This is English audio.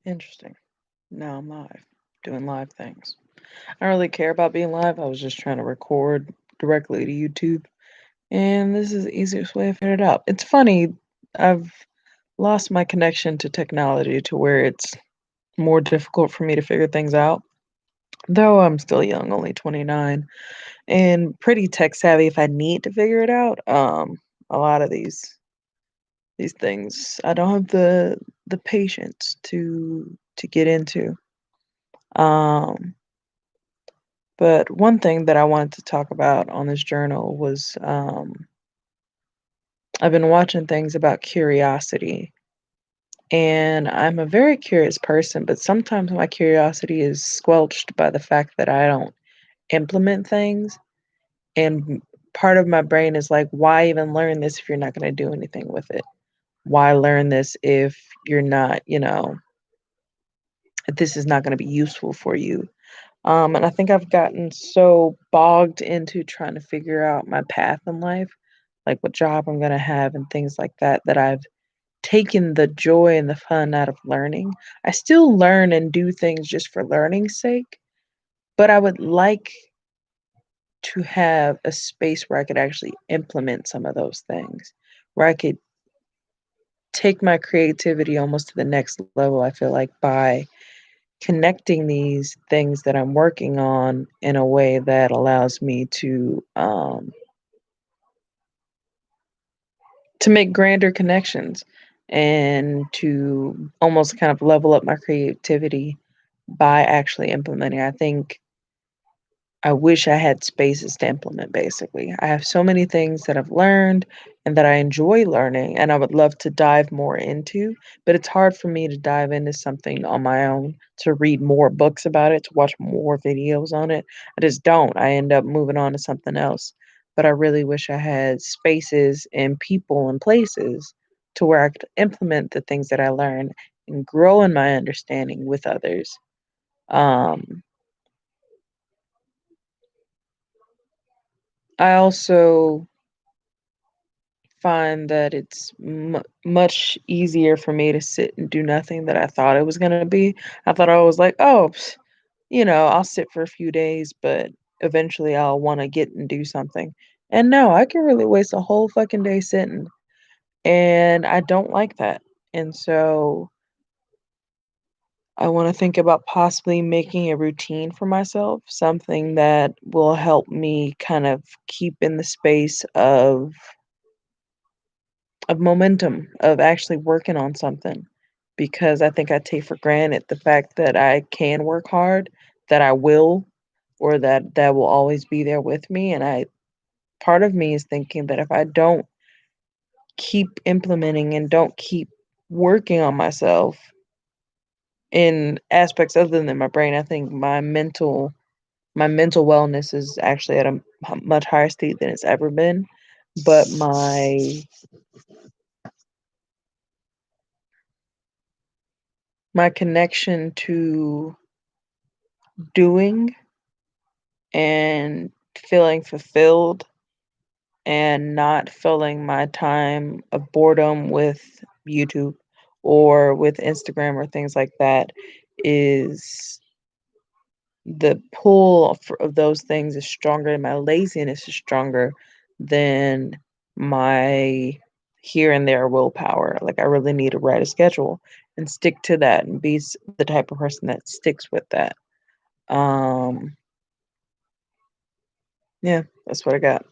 Interesting. Now I'm live, doing live things. I don't really care about being live. I was just trying to record directly to YouTube, and this is the easiest way I figured it out. It's funny, I've lost my connection to technology to where it's more difficult for me to figure things out. Though I'm still young, only 29, and pretty tech savvy if I need to figure it out. A lot of these things I don't have the patience to get into. Um But one thing that I wanted to talk about on this journal was I've been watching things about curiosity. And I'm a very curious person, but sometimes my curiosity is squelched by the fact that I don't implement things. And part of my brain is like, why even learn this if you're not going to do anything with it? Why learn this if you're not, if this is not going to be useful for you? And I think I've gotten so bogged into trying to figure out my path in life, like what job I'm gonna have and things like that, that I've taken the joy and the fun out of learning. I still learn and do things just for learning's sake, but I would like to have a space where I could actually implement some of those things, where I could take my creativity almost to the next level, I feel like, by connecting these things that I'm working on in a way that allows me to make grander connections and to almost kind of level up my creativity by actually implementing. I think I wish I had spaces to implement, basically. I have so many things that I've learned and that I enjoy learning and I would love to dive more into, but it's hard for me to dive into something on my own, to read more books about it, to watch more videos on it. I just don't. I end up moving on to something else. But I really wish I had spaces and people and places to where I could implement the things that I learn and grow in my understanding with others. Um, I also find that it's much easier for me to sit and do nothing than I thought it was gonna be. I thought I was like, "Oh, I'll sit for a few days, but eventually I'll wanna get and do something." And no, I can really waste a whole fucking day sitting, and I don't like that. And so I wanna think about possibly making a routine for myself, something that will help me kind of keep in the space of momentum, of actually working on something, because I think I take for granted the fact that I can work hard, that I will, or that will always be there with me, and I part of me is thinking that if I don't keep implementing and don't keep working on myself in aspects other than my brain, I think my mental wellness is actually at a much higher state than it's ever been, but my connection to doing and feeling fulfilled and not filling my time of boredom with YouTube or with Instagram or things like that is the pull of those things is stronger and my laziness is stronger than my here and there willpower. Like I really need to write a schedule and stick to that and be the type of person that sticks with that. Um, yeah, that's what I got.